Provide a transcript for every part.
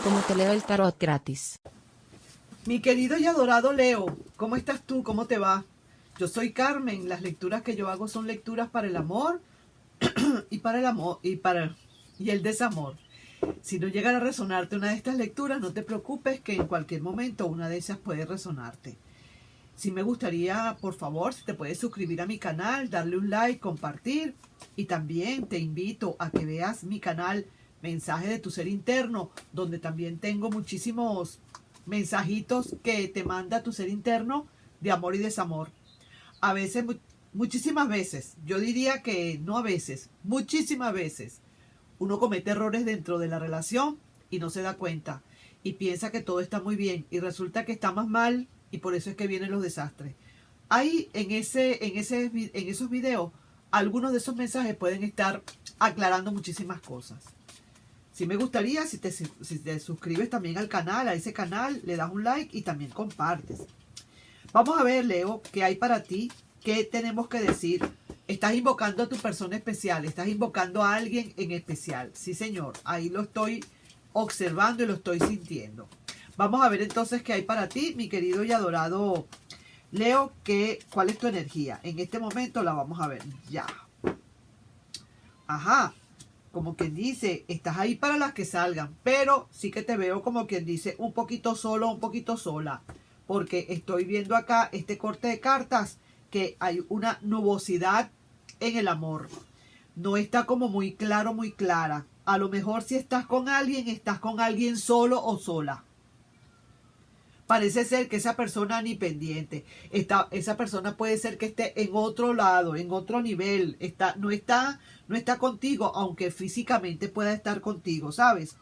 cómo te leo el tarot gratis. Mi querido y adorado Leo, ¿cómo estás tú? ¿Cómo te va? Yo soy Carmen. Las lecturas que yo hago son lecturas para el amor y para el amor y el desamor. Si no llegara a resonarte una de estas lecturas, no te preocupes, que en cualquier momento una de esas puede resonarte. Sí me gustaría, por favor, si te puedes suscribir a mi canal, darle un like, compartir. Y también te invito a que veas mi canal Mensaje de tu Ser Interno, donde también tengo muchísimos mensajitos que te manda tu ser interno de amor y desamor. A veces, muchísimas veces, yo diría que no a veces, muchísimas veces, uno comete errores dentro de la relación y no se da cuenta. Y piensa que todo está muy bien y resulta que está más mal, y por eso es que vienen los desastres. Ahí en esos videos, algunos de esos mensajes pueden estar aclarando muchísimas cosas. Sí me gustaría si te suscribes también al canal, a ese canal, le das un like y también compartes. Vamos a ver, Leo, qué hay para ti, qué tenemos que decir. Estás invocando a tu persona especial, estás invocando a alguien en especial. Sí, señor, ahí lo estoy observando y lo estoy sintiendo. Vamos a ver entonces qué hay para ti, mi querido y adorado Leo, cuál es tu energía. En este momento la vamos a ver ya. Ajá. Como quien dice, estás ahí para las que salgan, pero sí que te veo como quien dice un poquito solo, un poquito sola, porque estoy viendo acá este corte de cartas que hay una nubosidad en el amor. No está como muy claro, muy clara. A lo mejor si estás con alguien solo o sola. Parece ser que esa persona ni pendiente. Esa persona puede ser que esté en otro lado, en otro nivel. No está contigo, aunque físicamente pueda estar contigo, ¿sabes?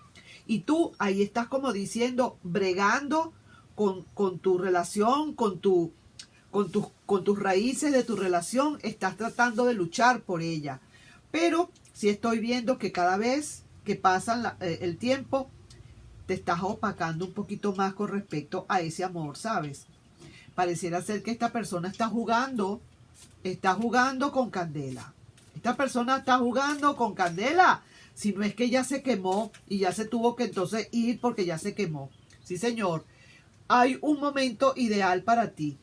Y tú ahí estás como diciendo, bregando con tu relación, con tus raíces de tu relación. Estás tratando de luchar por ella. Pero sí estoy viendo que cada vez que pasa el tiempo, te estás opacando un poquito más con respecto a ese amor, ¿sabes? Pareciera ser que esta persona está jugando con candela. Esta persona está jugando con candela. Si no es que ya se quemó y ya se tuvo que entonces ir porque ya se quemó. Sí, señor. Hay un momento ideal para ti.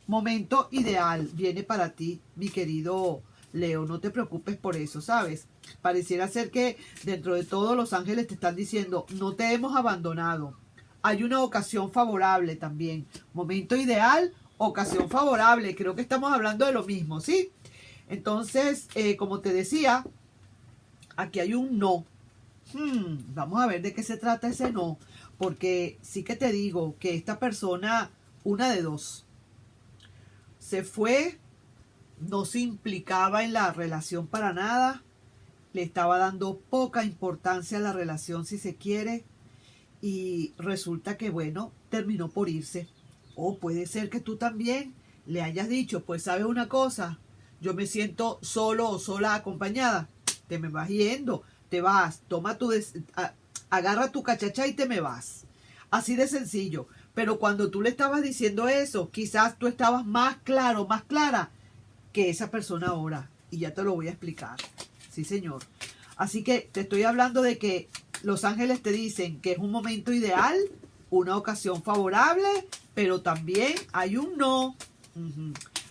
Momento ideal viene para ti, mi querido Leo. No te preocupes por eso, ¿sabes? Pareciera ser que dentro de todo los ángeles te están diciendo, no te hemos abandonado. Hay una ocasión favorable también. Momento ideal, ocasión favorable. Creo que estamos hablando de lo mismo, ¿sí? Entonces, como te decía, aquí hay un no. Vamos a ver de qué se trata ese no. Porque sí que te digo que esta persona, una de dos, se fue, no se implicaba en la relación para nada, le estaba dando poca importancia a la relación, si se quiere, y resulta que, bueno, terminó por irse. O puede ser que tú también le hayas dicho, pues sabes una cosa, yo me siento solo o sola acompañada, te me vas yendo, te vas, agarra tu cachacha y te me vas. Así de sencillo. Pero cuando tú le estabas diciendo eso, quizás tú estabas más claro, más clara que esa persona ahora. Y ya te lo voy a explicar. Sí, señor. Así que te estoy hablando de que los ángeles te dicen que es un momento ideal, una ocasión favorable, pero también hay un no.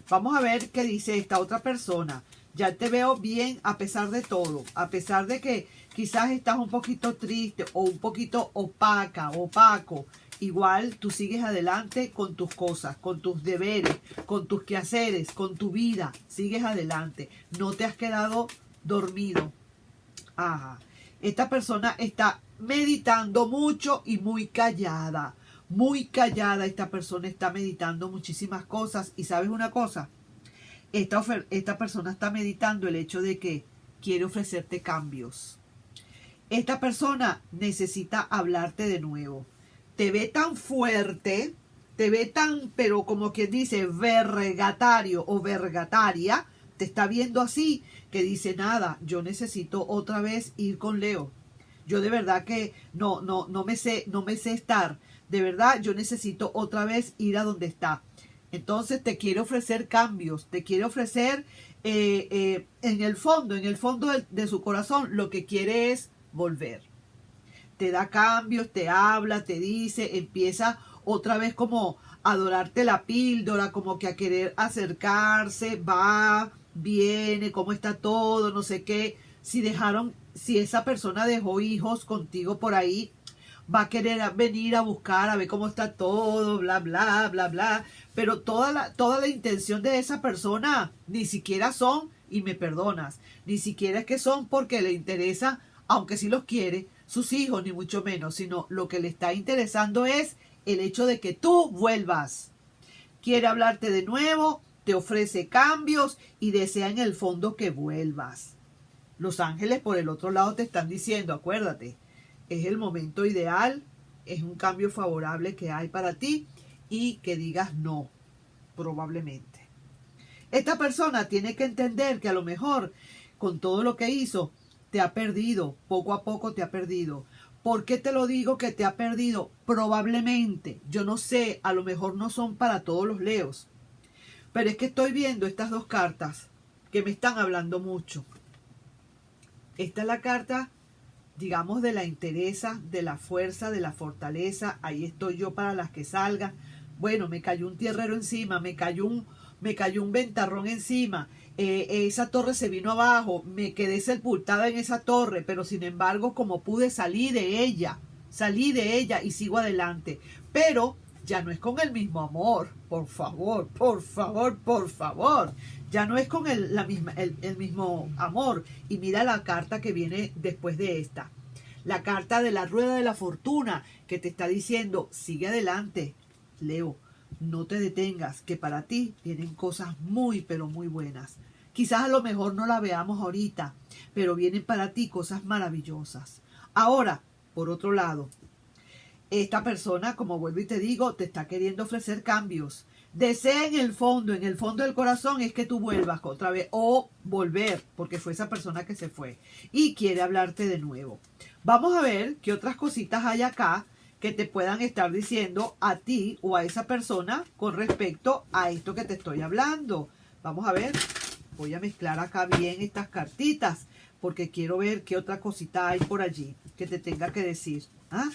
Vamos a ver qué dice esta otra persona. Ya te veo bien a pesar de todo. A pesar de que quizás estás un poquito triste o un poquito opaco. Igual tú sigues adelante con tus cosas, con tus deberes, con tus quehaceres, con tu vida. Sigues adelante. No te has quedado dormido. Ajá. Esta persona está meditando mucho y muy callada. Muy callada. Esta persona está meditando muchísimas cosas. Y ¿sabes una cosa? Esta persona está meditando el hecho de que quiere ofrecerte cambios. Esta persona necesita hablarte de nuevo. Te ve tan fuerte, te ve tan, pero como quien dice, vergatario o vergataria, te está viendo así, que dice, nada, yo necesito otra vez ir con Leo. Yo de verdad que no me sé estar. De verdad, yo necesito otra vez ir a donde está. Entonces te quiere ofrecer cambios, te quiere ofrecer en el fondo de su corazón, lo que quiere es volver. te da cambios, te habla, te dice, empieza otra vez como a dorarte la píldora, como que a querer acercarse, va, viene, cómo está todo, no sé qué. Si esa persona dejó hijos contigo por ahí, va a querer venir a buscar, a ver cómo está todo, bla, bla, bla, bla. Pero toda la intención de esa persona ni siquiera son, y me perdonas, ni siquiera es que son porque le interesa, aunque sí los quiere, sus hijos, ni mucho menos, sino lo que le está interesando es el hecho de que tú vuelvas. Quiere hablarte de nuevo, te ofrece cambios y desea en el fondo que vuelvas. Los ángeles por el otro lado te están diciendo, acuérdate, es el momento ideal, es un cambio favorable que hay para ti y que digas no, probablemente. Esta persona tiene que entender que a lo mejor con todo lo que hizo te ha perdido, poco a poco te ha perdido. ¿Por qué te lo digo que te ha perdido? Probablemente, yo no sé, a lo mejor no son para todos los leos, pero es que estoy viendo estas dos cartas que me están hablando mucho. Esta es la carta, digamos, de la entereza, de la fuerza, de la fortaleza. Ahí estoy yo para las que salgan. Bueno, me cayó un tierrero encima, me cayó un ventarrón encima. Esa torre se vino abajo, me quedé sepultada en esa torre, pero sin embargo, como pude, salí de ella y sigo adelante. Pero ya no es con el mismo amor, por favor, por favor, por favor. Ya no es con el mismo amor. Y mira la carta que viene después de esta. La carta de la rueda de la fortuna que te está diciendo, sigue adelante, Leo. No te detengas, que para ti vienen cosas muy, pero muy buenas. Quizás a lo mejor no la veamos ahorita, pero vienen para ti cosas maravillosas. Ahora, por otro lado, esta persona, como vuelvo y te digo, te está queriendo ofrecer cambios. Desea en el fondo del corazón es que tú vuelvas otra vez o volver, porque fue esa persona que se fue y quiere hablarte de nuevo. Vamos a ver qué otras cositas hay acá que te puedan estar diciendo a ti o a esa persona con respecto a esto que te estoy hablando. Vamos a ver, voy a mezclar acá bien estas cartitas porque quiero ver qué otra cosita hay por allí que te tenga que decir. ¿Ah?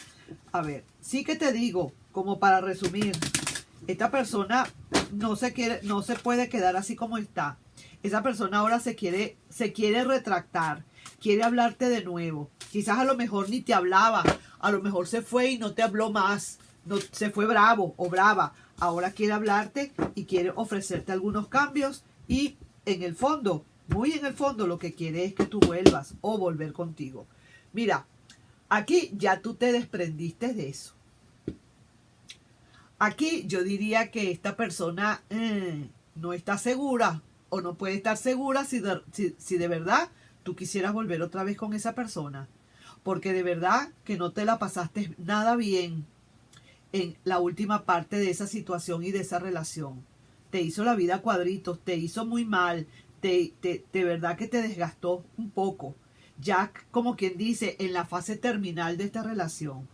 A ver, sí que te digo, como para resumir, esta persona no se puede quedar así como está. Esa persona ahora se quiere retractar, quiere hablarte de nuevo. Quizás a lo mejor ni te hablaba, a lo mejor se fue y no te habló más, no, se fue bravo o brava. Ahora quiere hablarte y quiere ofrecerte algunos cambios y en el fondo, muy en el fondo, lo que quiere es que tú vuelvas o volver contigo. Mira, aquí ya tú te desprendiste de eso. Aquí yo diría que esta persona no está segura o no puede estar segura si de verdad tú quisieras volver otra vez con esa persona. Porque de verdad que no te la pasaste nada bien en la última parte de esa situación y de esa relación. Te hizo la vida a cuadritos, te hizo muy mal, de verdad que te desgastó un poco. Ya como quien dice, en la fase terminal de esta relación.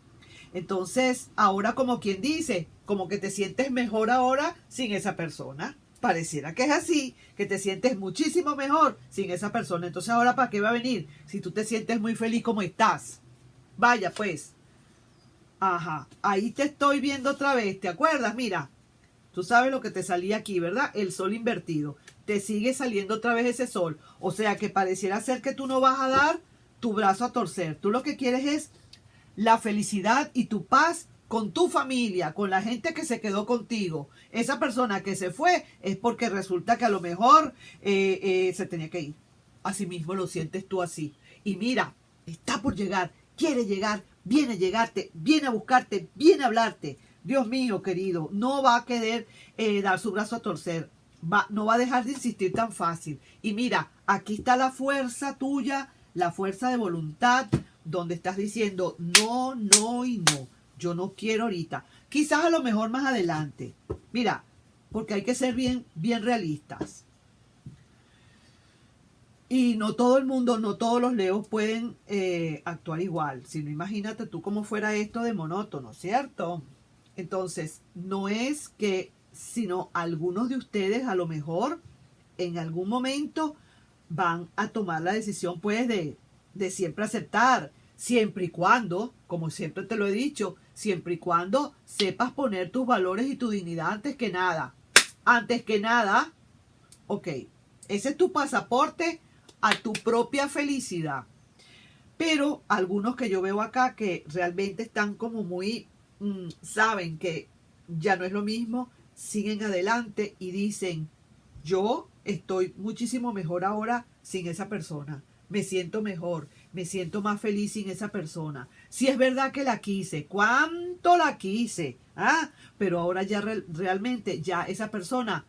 Entonces, ahora como quien dice, como que te sientes mejor ahora sin esa persona. Pareciera que es así, que te sientes muchísimo mejor sin esa persona. Entonces, ahora ¿para qué va a venir? Si tú te sientes muy feliz como estás. Vaya, pues. Ajá, ahí te estoy viendo otra vez, ¿te acuerdas? Mira, tú sabes lo que te salía aquí, ¿verdad? El sol invertido. Te sigue saliendo otra vez ese sol. O sea, que pareciera ser que tú no vas a dar tu brazo a torcer. Tú lo que quieres es la felicidad y tu paz con tu familia, con la gente que se quedó contigo. Esa persona que se fue es porque resulta que a lo mejor se tenía que ir. Así mismo lo sientes tú así. Y mira, está por llegar, quiere llegar, viene a llegarte, viene a buscarte, viene a hablarte. Dios mío, querido, no va a querer dar su brazo a torcer. No va a dejar de insistir tan fácil. Y mira, aquí está la fuerza tuya, la fuerza de voluntad, donde estás diciendo no, no y no. Yo no quiero ahorita. Quizás a lo mejor más adelante. Mira, porque hay que ser bien realistas. Y no todo el mundo, no todos los leos pueden actuar igual. Si no, imagínate tú cómo fuera esto de monótono, ¿cierto? Entonces, no es que, sino algunos de ustedes a lo mejor en algún momento van a tomar la decisión pues de siempre aceptar, siempre y cuando, como siempre te lo he dicho, siempre y cuando sepas poner tus valores y tu dignidad antes que nada. Antes que nada, ok, ese es tu pasaporte a tu propia felicidad. Pero algunos que yo veo acá que realmente están como muy, saben que ya no es lo mismo, siguen adelante y dicen, yo estoy muchísimo mejor ahora sin esa persona. Me siento mejor, me siento más feliz sin esa persona. Si es verdad que la quise, ¿cuánto la quise? ¿Ah? Pero ahora ya realmente ya esa persona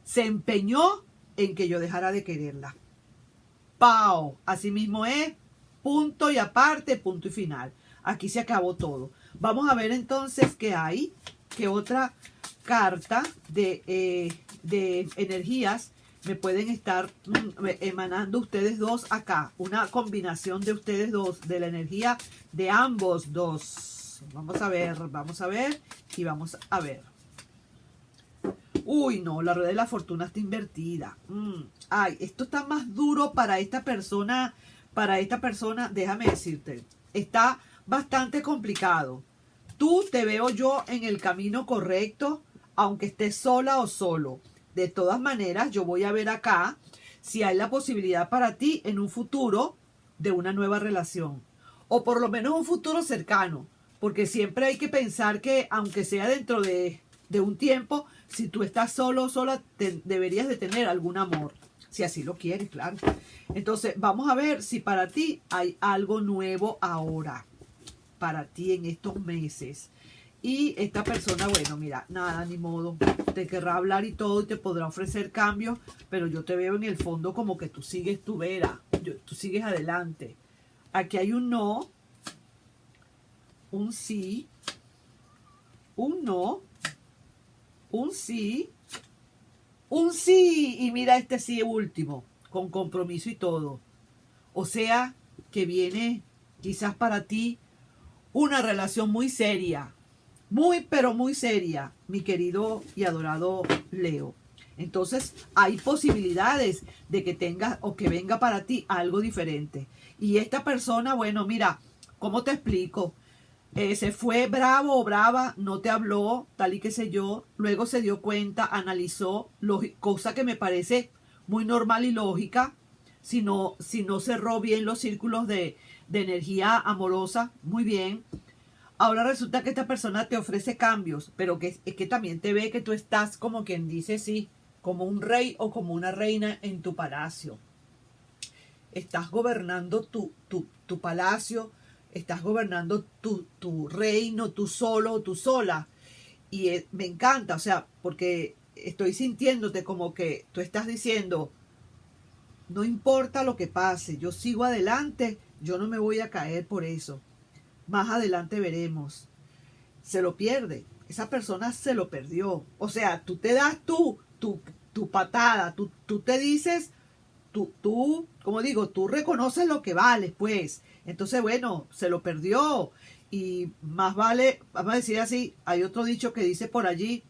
se empeñó en que yo dejara de quererla. ¡Pau! Así mismo es, punto y aparte, punto y final. Aquí se acabó todo. Vamos a ver entonces qué hay, qué otra carta de energías me pueden estar emanando ustedes dos acá. Una combinación de ustedes dos, de la energía de ambos dos. Vamos a ver y vamos a ver. Uy, no, la rueda de la fortuna está invertida. Ay, esto está más duro para esta persona. Para esta persona, déjame decirte, está bastante complicado. Tú te veo yo en el camino correcto, aunque estés sola o solo. De todas maneras, yo voy a ver acá si hay la posibilidad para ti en un futuro de una nueva relación. O por lo menos un futuro cercano. Porque siempre hay que pensar que, aunque sea dentro de un tiempo, si tú estás solo o sola, deberías de tener algún amor. Si así lo quieres, claro. Entonces, vamos a ver si para ti hay algo nuevo ahora. Para ti en estos meses. Y esta persona, bueno, mira, nada, ni modo. Te querrá hablar y todo y te podrá ofrecer cambios. Pero yo te veo en el fondo como que tú sigues tu vera. Tú sigues adelante. Aquí hay un no. Un sí. Un no. Un sí. Un sí, y mira este sí último, con compromiso y todo. O sea, que viene quizás para ti una relación muy seria, muy pero muy seria, mi querido y adorado Leo. Entonces, hay posibilidades de que tengas o que venga para ti algo diferente. Y esta persona, bueno, mira, ¿cómo te explico? Se fue bravo o brava, no te habló, tal y qué sé yo, luego se dio cuenta, analizó, cosa que me parece muy normal y lógica, si no cerró bien los círculos de energía amorosa, muy bien. Ahora resulta que esta persona te ofrece cambios, pero que es que también te ve que tú estás como quien dice, sí, como un rey o como una reina en tu palacio. Estás gobernando tu palacio, estás gobernando tu reino, tú solo o tú sola. Y me encanta, o sea, porque estoy sintiéndote como que tú estás diciendo, no importa lo que pase, yo sigo adelante, yo no me voy a caer por eso. Más adelante veremos. Se lo pierde, esa persona se lo perdió. O sea, tú te das tu patada, tú te dices, como digo, tú reconoces lo que vales, pues. Entonces, bueno, se lo perdió. Y más vale, vamos a decir así, hay otro dicho que dice por allí,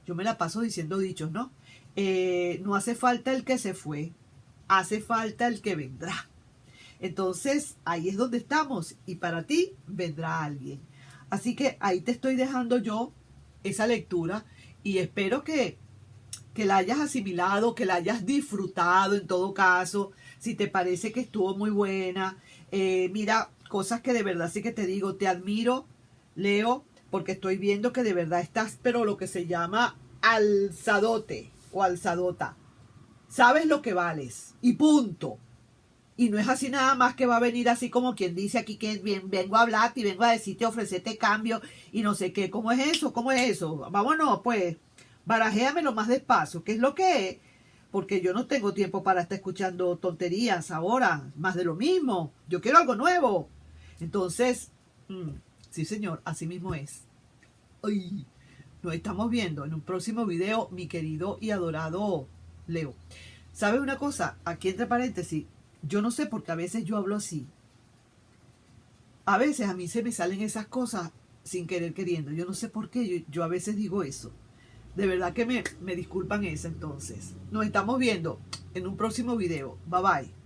yo me la paso diciendo dichos, ¿no? No hace falta el que se fue, hace falta el que vendrá. Entonces, ahí es donde estamos. Y para ti vendrá alguien. Así que ahí te estoy dejando yo esa lectura. Y espero que la hayas asimilado, que la hayas disfrutado en todo caso, si te parece que estuvo muy buena. Mira, cosas que de verdad sí que te digo, te admiro, Leo, porque estoy viendo que de verdad estás, pero lo que se llama alzadote o alzadota. Sabes lo que vales y punto. Y no es así nada más que va a venir así como quien dice aquí que bien, vengo a hablarte y vengo a decirte, ofrecerte cambio y no sé qué. ¿Cómo es eso? ¿Cómo es eso? Vámonos, pues. Barajéamelo más despacio. ¿Qué es lo que es? Porque yo no tengo tiempo para estar escuchando tonterías ahora. Más de lo mismo. Yo quiero algo nuevo. Entonces, sí señor, así mismo es. Ay, nos estamos viendo en un próximo video, mi querido y adorado Leo. ¿Sabes una cosa? Aquí entre paréntesis. Yo no sé por qué a veces yo hablo así. A veces a mí se me salen esas cosas sin querer queriendo. Yo no sé por qué. Yo a veces digo eso. De verdad que me disculpan eso entonces. Nos estamos viendo en un próximo video. Bye bye.